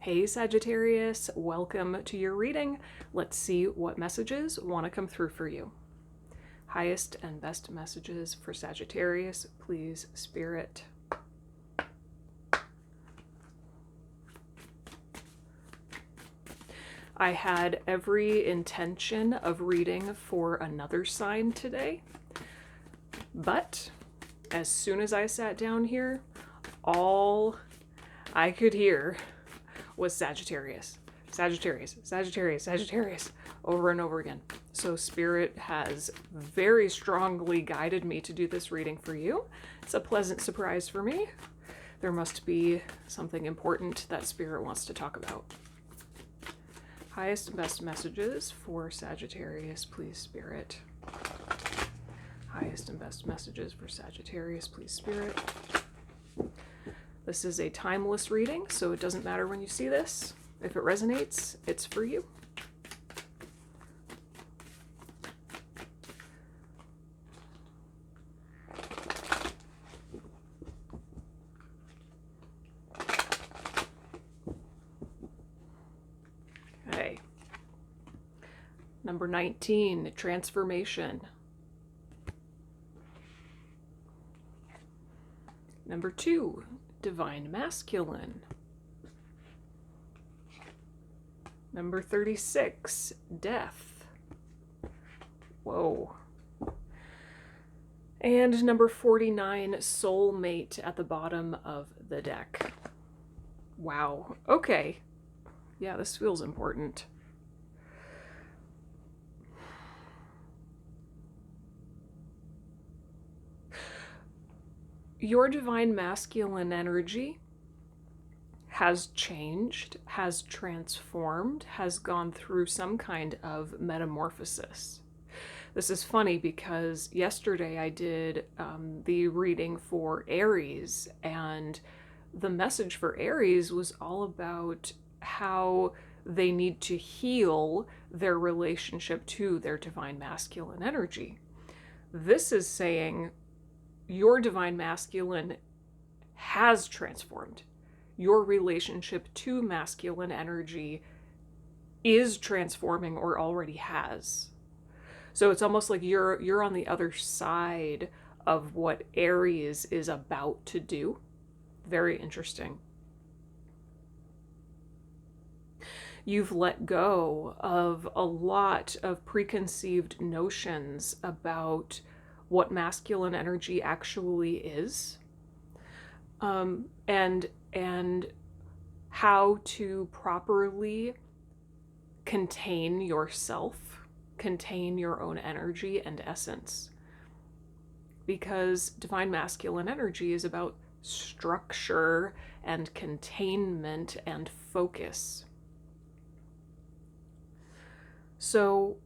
Hey Sagittarius, welcome to your reading. Let's see what messages want to come through for you. Highest and best messages for Sagittarius, please, Spirit. I had every intention of reading for another sign today, but as soon as I sat down here, all I could hear was Sagittarius, Sagittarius, Sagittarius, Sagittarius, over and over again. So Spirit has very strongly guided me to do this reading for you. It's a pleasant surprise for me. There must be something important that Spirit wants to talk about. Highest and best messages for Sagittarius, please, Spirit. Highest and best messages for Sagittarius, please, Spirit. This is a timeless reading, so it doesn't matter when you see this. If it resonates, it's for you. Okay. Number 19, transformation. Number 2, divine masculine. Number 36, death. Whoa. And number 49, soulmate at the bottom of the deck. Wow. Okay. Yeah, this feels important. Your divine masculine energy has changed, has transformed, has gone through some kind of metamorphosis. This is funny because yesterday I did the reading for Aries, and the message for Aries was all about how they need to heal their relationship to their divine masculine energy. This is saying your divine masculine has transformed. Your relationship to masculine energy is transforming or already has. So it's almost like you're on the other side of what Aries is about to do. Very interesting. You've let go of a lot of preconceived notions about what masculine energy actually is, and how to properly contain yourself, contain your own energy and essence. Because divine masculine energy is about structure and containment and focus. So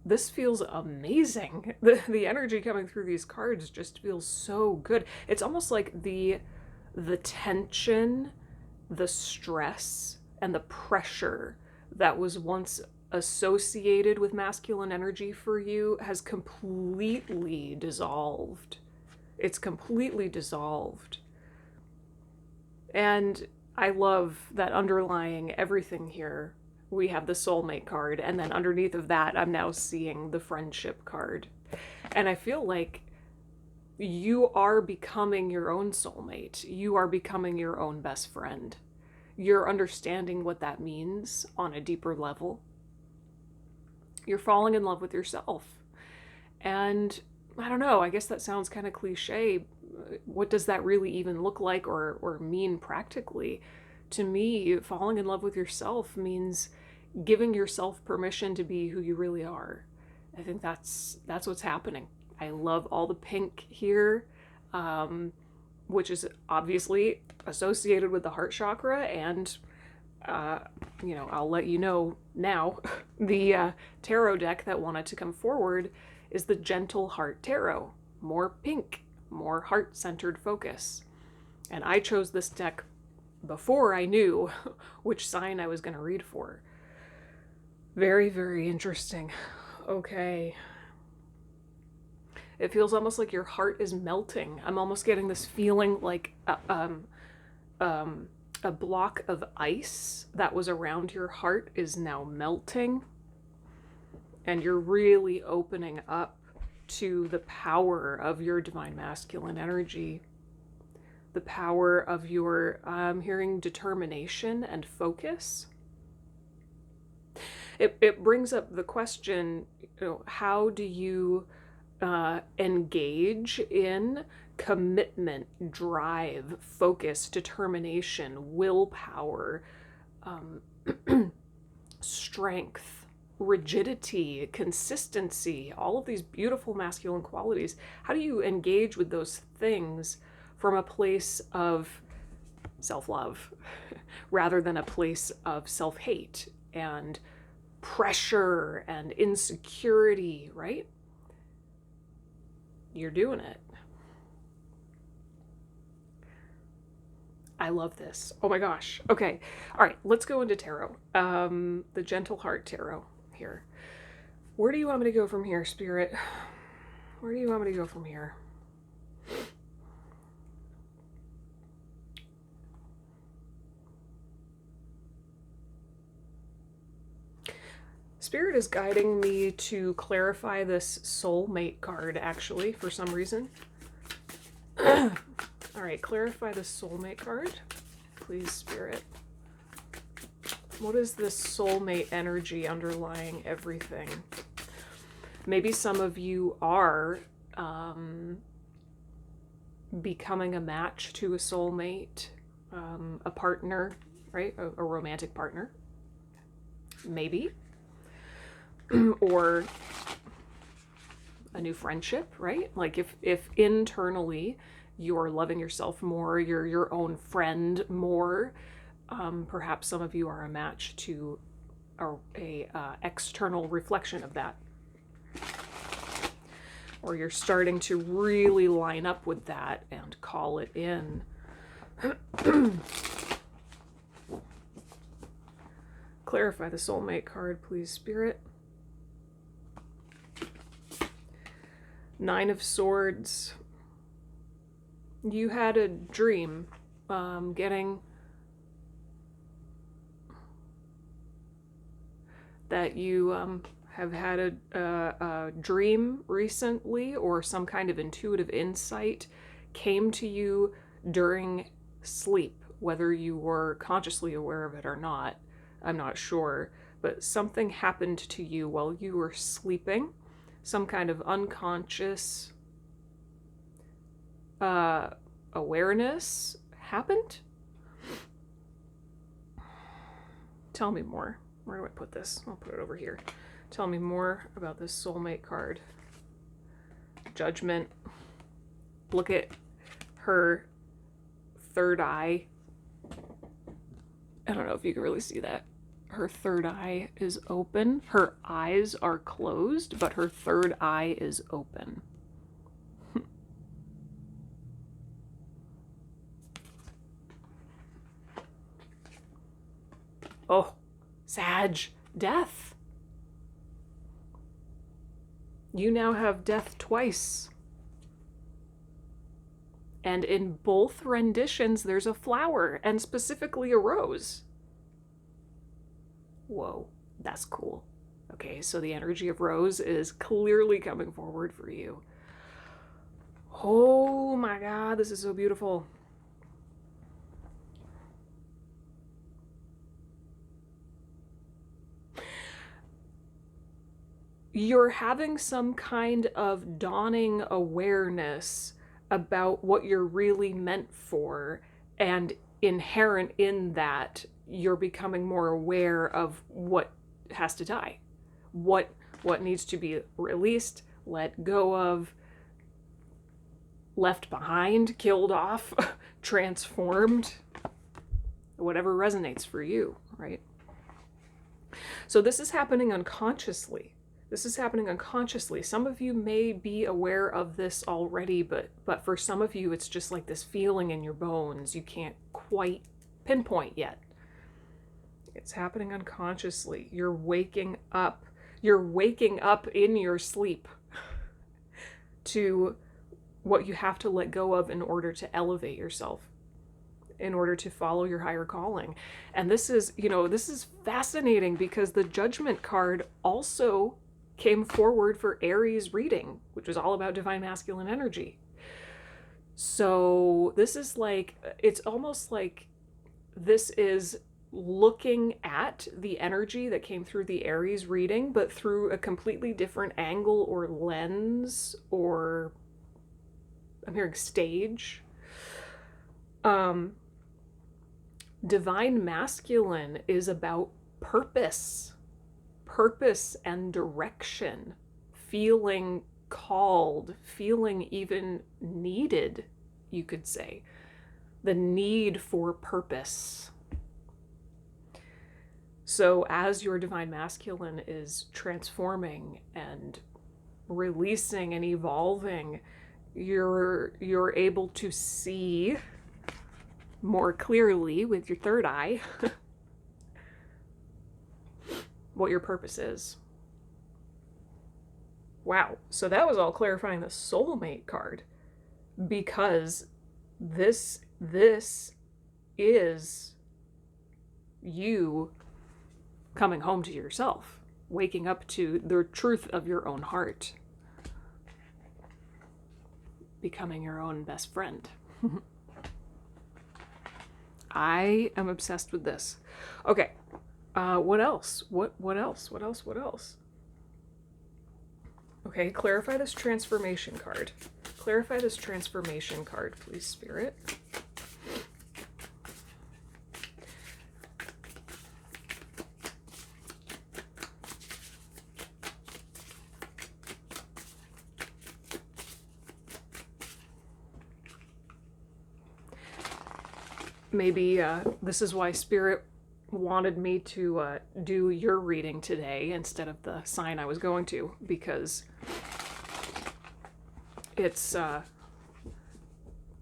this feels amazing. The energy coming through these cards just feels so good. It's almost like the tension, the stress, and the pressure that was once associated with masculine energy for you has completely dissolved. It's completely dissolved. And I love that underlying everything here, we have the soulmate card, and then underneath of that, I'm now seeing the friendship card. And I feel like you are becoming your own soulmate. You are becoming your own best friend. You're understanding what that means on a deeper level. You're falling in love with yourself. And I don't know, I guess that sounds kind of cliche. What does that really even look like or mean practically? To me, falling in love with yourself means giving yourself permission to be who you really are. I think that's what's happening. I love all the pink here, which is obviously associated with the heart chakra, and I'll let you know now, the tarot deck that wanted to come forward is the Gentle Heart Tarot. More pink, more heart-centered focus. And I chose this deck before I knew which sign I was going to read for. Very, very interesting. Okay. It feels almost like your heart is melting. I'm almost getting this feeling like A block of ice that was around your heart is now melting, and you're really opening up to the power of your divine masculine energy, the power of your, I'm hearing, determination and focus. It brings up the question, how do you engage in commitment, drive, focus, determination, willpower, strength, rigidity, consistency, all of these beautiful masculine qualities. How do you engage with those things from a place of self-love rather than a place of self-hate and pressure and insecurity, right? You're doing it. I love this. Oh my gosh. Okay. All right. Let's go into tarot. The Gentle Heart Tarot here. Where do you want me to go from here, Spirit? Where do you want me to go from here? Spirit is guiding me to clarify this soulmate card, actually, for some reason. All right, clarify the soulmate card, please, Spirit. What is this soulmate energy underlying everything? Maybe some of you are becoming a match to a soulmate, a partner, right? A romantic partner, maybe. Or a new friendship, right? Like if internally you're loving yourself more, you're your own friend more, perhaps some of you are a match to a external reflection of that. Or you're starting to really line up with that and call it in. Clarify the soulmate card, please, Spirit. Nine of Swords. You had a dream, getting that you have had a dream recently, or some kind of intuitive insight came to you during sleep, whether you were consciously aware of it or not. I'm not sure, but something happened to you while you were sleeping. Some kind of unconscious awareness happened. Tell me more. Where do I put this? I'll put it over here. Tell me more about this soulmate card. Judgment. Look at her third eye. I don't know if you can really see that. Her third eye is open. Her eyes are closed, but her third eye is open. Oh, Sag, death. You now have death twice. And in both renditions, there's a flower, and specifically a rose. Whoa, that's cool. Okay, so the energy of Rose is clearly coming forward for you. Oh my God, this is so beautiful. You're having some kind of dawning awareness about what you're really meant for, and inherent in that, you're becoming more aware of what has to die, what needs to be released, let go of, left behind, killed off, transformed, whatever resonates for you, right? So this is happening unconsciously. This is happening unconsciously. Some of you may be aware of this already, but for some of you, it's just like this feeling in your bones. You can't quite pinpoint yet. It's happening unconsciously. You're waking up. You're waking up in your sleep to what you have to let go of in order to elevate yourself. in order to follow your higher calling. And this is, this is fascinating because the Judgment card also came forward for Aries reading, which was all about divine masculine energy. So this is like, it's almost like this is looking at the energy that came through the Aries reading, but through a completely different angle or lens, or I'm hearing stage. Divine masculine is about purpose and direction, feeling called, feeling even needed, you could say. The need for purpose. So as your divine masculine is transforming and releasing and evolving, you're able to see more clearly with your third eye what your purpose is. Wow. So that was all clarifying the soulmate card, because this is you coming home to yourself, waking up to the truth of your own heart, becoming your own best friend. I am obsessed with this. Okay. What else? What else? What else? What else? Okay, clarify this transformation card. Clarify this transformation card, please, Spirit. Maybe this is why Spirit wanted me to do your reading today instead of the sign I was going to, because it's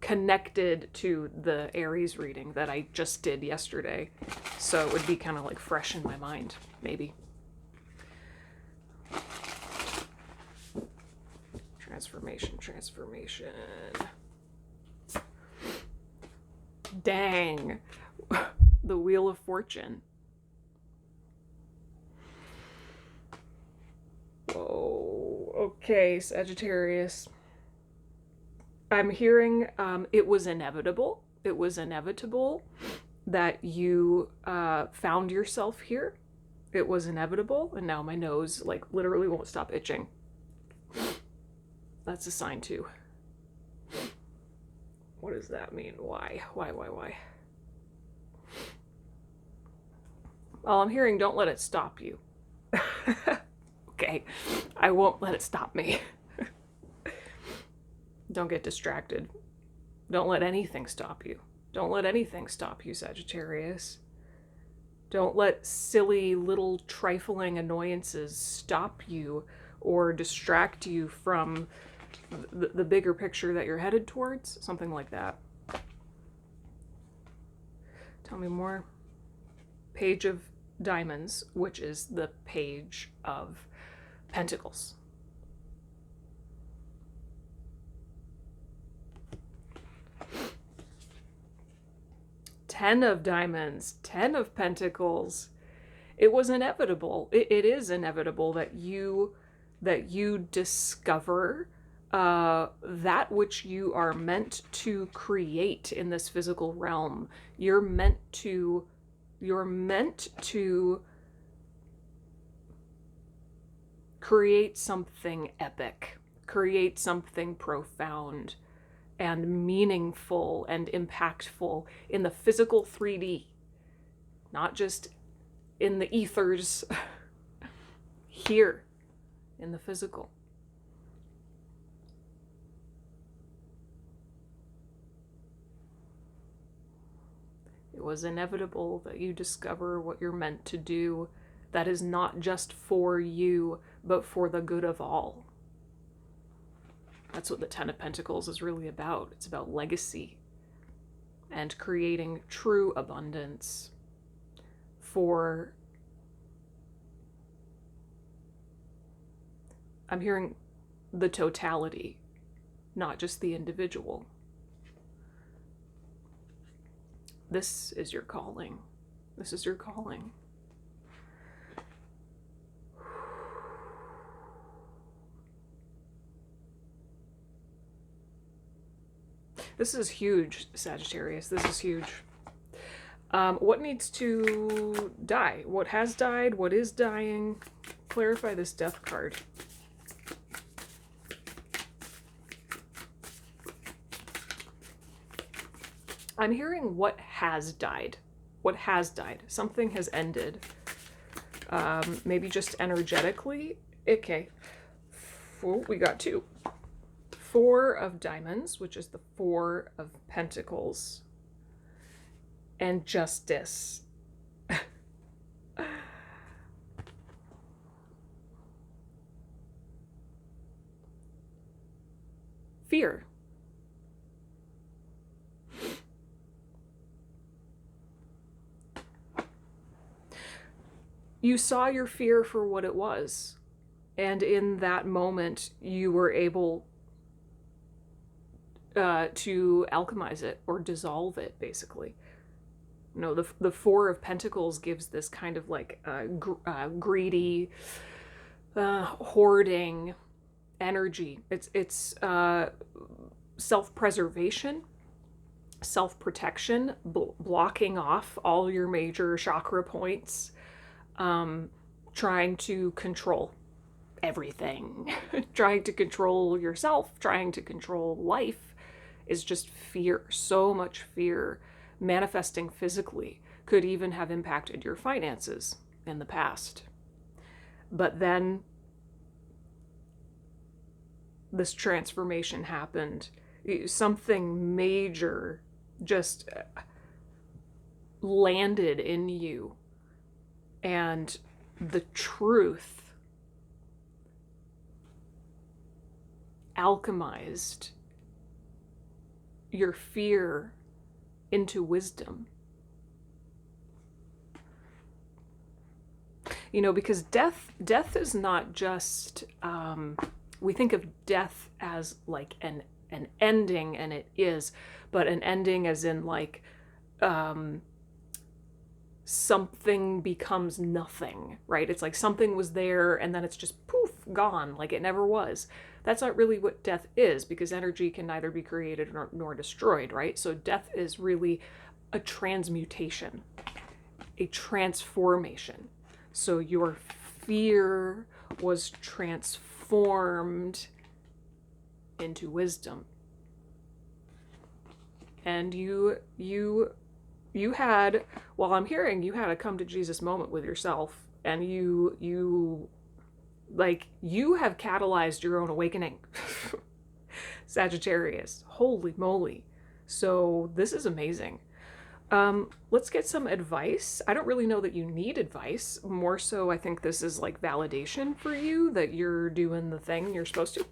connected to the Aries reading that I just did yesterday. So it would be kind of like fresh in my mind, maybe. Transformation. Dang. The Wheel of Fortune. Whoa. Okay, Sagittarius. I'm hearing it was inevitable. It was inevitable that you found yourself here. It was inevitable, and now my nose like literally won't stop itching. That's a sign too. What does that mean? Why? Well, I'm hearing don't let it stop you. Okay, I won't let it stop me. Don't get distracted. Don't let anything stop you. Don't let anything stop you, Sagittarius. Don't let silly little trifling annoyances stop you or distract you from the bigger picture that you're headed towards. Something like that. Tell me more. Page of Diamonds, which is the Page of Pentacles. Ten of Diamonds, Ten of Pentacles. It was inevitable. It is inevitable that you discover that which you are meant to create in this physical realm. You're meant to create something epic, create something profound and meaningful and impactful in the physical 3D, not just in the ethers, here in the physical. It was inevitable that you discover what you're meant to do that is not just for you, but for the good of all. That's what the Ten of Pentacles is really about. It's about legacy and creating true abundance for... I'm hearing the totality, not just the individual. This is your calling. This is your calling. This is huge, Sagittarius. This is huge. What needs to die? What has died? What is dying? Clarify this death card. I'm hearing what has died. What has died. Something has ended. Maybe just energetically. Okay. We got 2. 4 of diamonds, which is the 4 of pentacles. And justice. Fear. You saw your fear for what it was. And in that moment, you were able to alchemize it or dissolve it, basically. You know, the 4 of Pentacles gives this kind of like greedy, hoarding energy. It's self-preservation, self-protection, blocking off all your major chakra points, trying to control everything, trying to control yourself, trying to control life is just fear. So much fear manifesting physically could even have impacted your finances in the past. But then this transformation happened. Something major just landed in you, and the truth alchemized your fear into wisdom. You know, because death is not just, we think of death as like an ending, and it is, but an ending as in like, something becomes nothing, right? It's like something was there and then it's just poof, gone, like it never was. That's not really what death is, because energy can neither be created nor destroyed, right? So death is really a transmutation, a transformation. So your fear was transformed into wisdom. And you had, well, I'm hearing you had a come to Jesus moment with yourself, and you have catalyzed your own awakening. Sagittarius, holy moly. So this is amazing. Let's get some advice. I don't really know that you need advice. More so, I think this is like validation for you that you're doing the thing you're supposed to.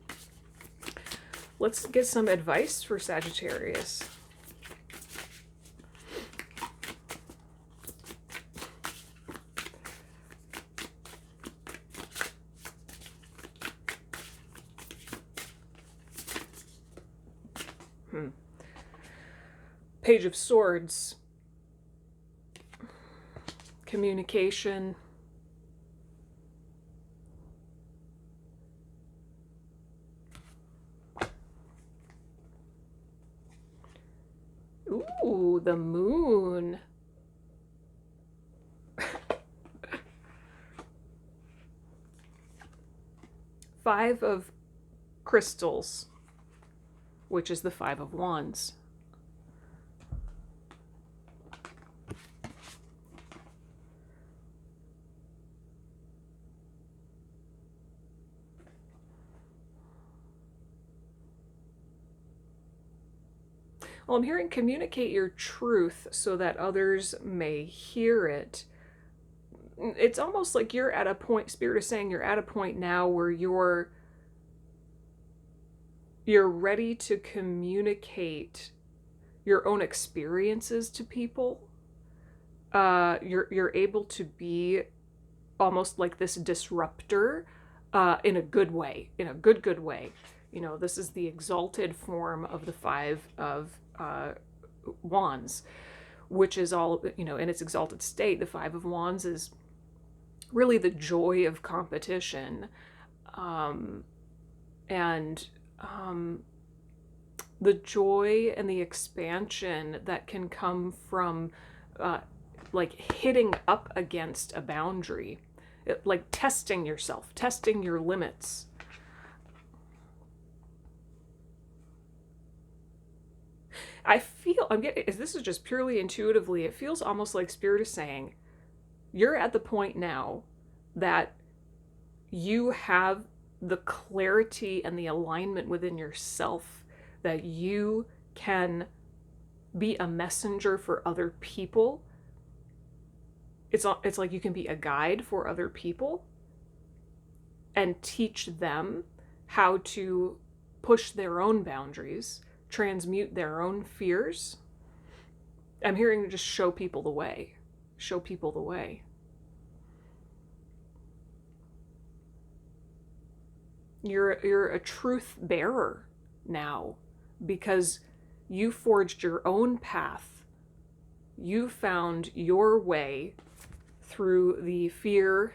Let's get some advice for Sagittarius. Page of Swords. Communication. Ooh, the moon. Five of crystals, which is the 5 of wands. Well, I'm hearing communicate your truth so that others may hear it. It's almost like you're at a point, Spirit is saying you're at a point now where you're ready to communicate your own experiences to people. You're able to be almost like this disruptor in a good way, in a good way. You know, this is the exalted form of the 5 of wands, which is all, in its exalted state. The Five of Wands is really the joy of competition, and the joy and the expansion that can come from like hitting up against a boundary, like testing yourself, testing your limits. I feel, this is just purely intuitively, it feels almost like Spirit is saying, you're at the point now that you have the clarity and the alignment within yourself that you can be a messenger for other people. It's like you can be a guide for other people and teach them how to push their own boundaries, transmute their own fears. I'm hearing just show people the way. Show people the way. You're a truth bearer now because you forged your own path. You found your way through the fear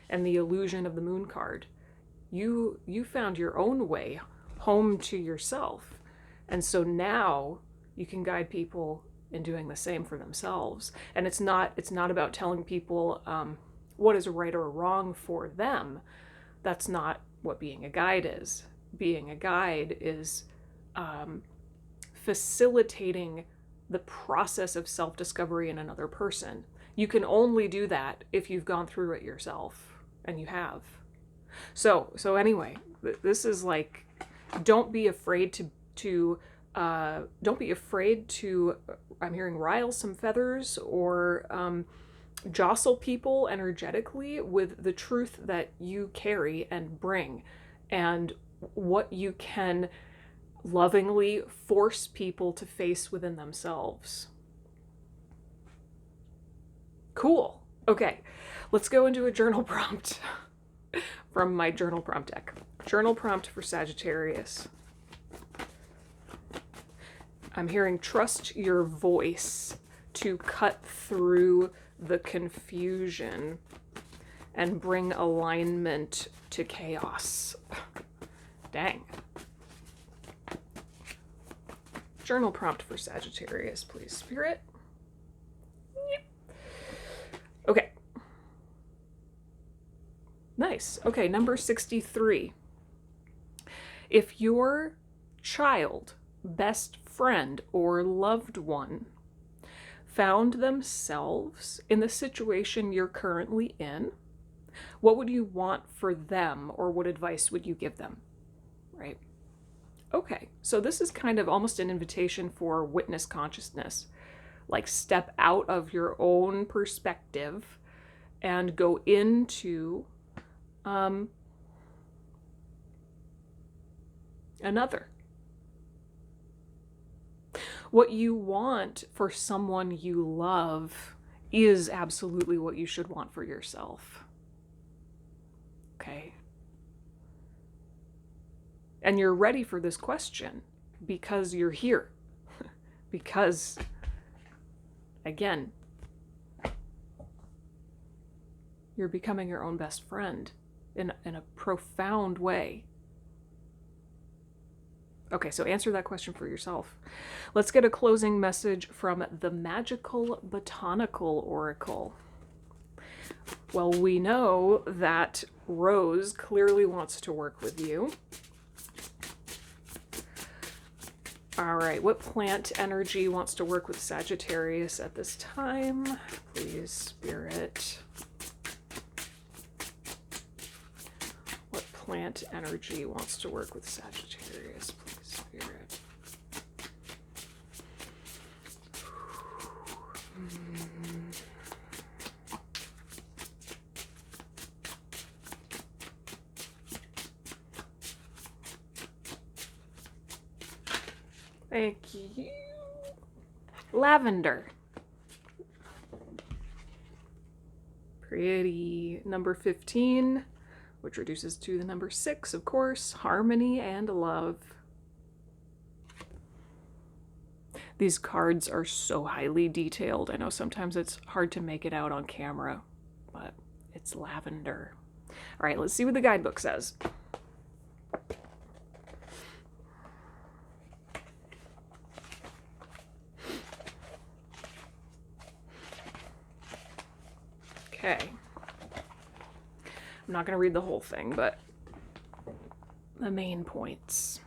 and the illusion of the moon card. You found your own way home to yourself. And so now you can guide people in doing the same for themselves. And it's not about telling people what is right or wrong for them. That's not what being a guide is. Being a guide is facilitating the process of self-discovery in another person. You can only do that if you've gone through it yourself, and you have. So anyway, this is like, don't be afraid to I'm hearing rile some feathers or jostle people energetically with the truth that you carry and bring, and what you can lovingly force people to face within themselves. Cool. Okay, let's go into a journal prompt from my journal prompt deck. Journal prompt for Sagittarius. I'm hearing trust your voice to cut through the confusion and bring alignment to chaos. Dang. Journal prompt for Sagittarius, please, Spirit. Yep. Okay. Nice. Okay, number 63. If your child, best friend, or loved one found themselves in the situation you're currently in, what would you want for them, or what advice would you give them? Right? Okay, so this is kind of almost an invitation for witness consciousness. Like, step out of your own perspective and go into another. What you want for someone you love is absolutely what you should want for yourself. Okay? And you're ready for this question because you're here. Because, again, you're becoming your own best friend in a profound way. Okay, so answer that question for yourself. Let's get a closing message from the Magical Botanical Oracle. Well, we know that Rose clearly wants to work with you. All right, what plant energy wants to work with Sagittarius at this time? Please, Spirit. What plant energy wants to work with Sagittarius? Please, Spirit. Thank you. Lavender. Pretty. Number 15, which reduces to the number 6, of course. Harmony and love. These cards are so highly detailed. I know sometimes it's hard to make it out on camera, but it's lavender. All right, let's see what the guidebook says. Okay. I'm not going to read the whole thing, but the main points.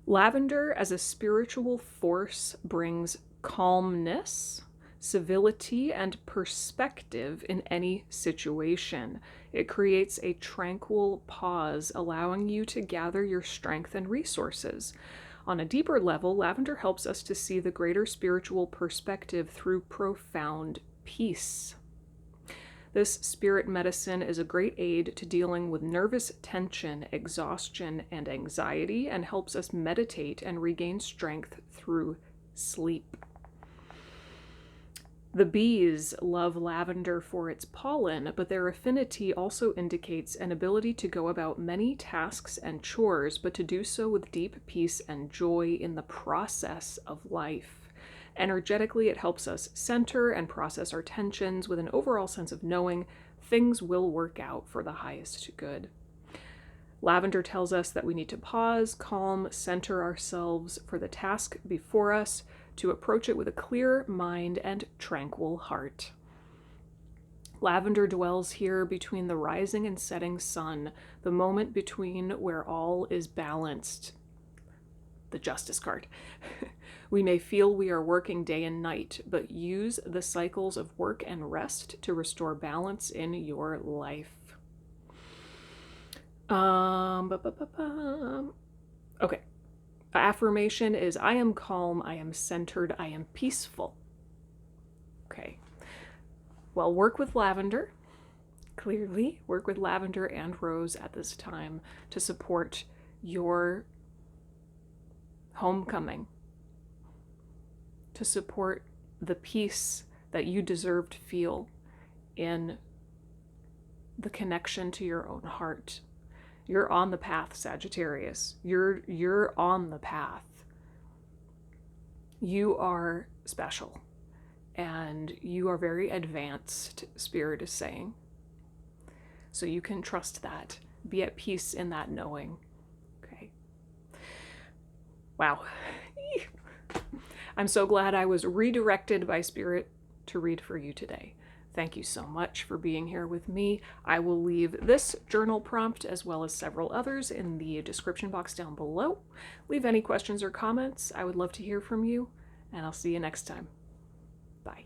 Lavender as a spiritual force brings calmness, civility, and perspective in any situation. It creates a tranquil pause, allowing you to gather your strength and resources. On a deeper level, lavender helps us to see the greater spiritual perspective through profound peace. This spirit medicine is a great aid to dealing with nervous tension, exhaustion, and anxiety, and helps us meditate and regain strength through sleep. The bees love lavender for its pollen, but their affinity also indicates an ability to go about many tasks and chores, but to do so with deep peace and joy in the process of life. Energetically, it helps us center and process our tensions with an overall sense of knowing things will work out for the highest good. Lavender tells us that we need to pause, calm, center ourselves for the task before us, to approach it with a clear mind and tranquil heart. Lavender dwells here between the rising and setting sun, the moment between where all is balanced. The Justice card. We may feel we are working day and night, but use the cycles of work and rest to restore balance in your life. Okay. Affirmation is, I am calm, I am centered, I am peaceful. Okay. Well, work with lavender. Clearly, work with lavender and rose at this time to support your homecoming, to support the peace that you deserve to feel in the connection to your own heart. You're on the path, Sagittarius. You're on the path. You are special, and you are very advanced, Spirit is saying. So you can trust that. Be at peace in that knowing. Okay. Wow. I'm so glad I was redirected by Spirit to read for you today. Thank you so much for being here with me. I will leave this journal prompt as well as several others in the description box down below. Leave any questions or comments. I would love to hear from you, and I'll see you next time. Bye.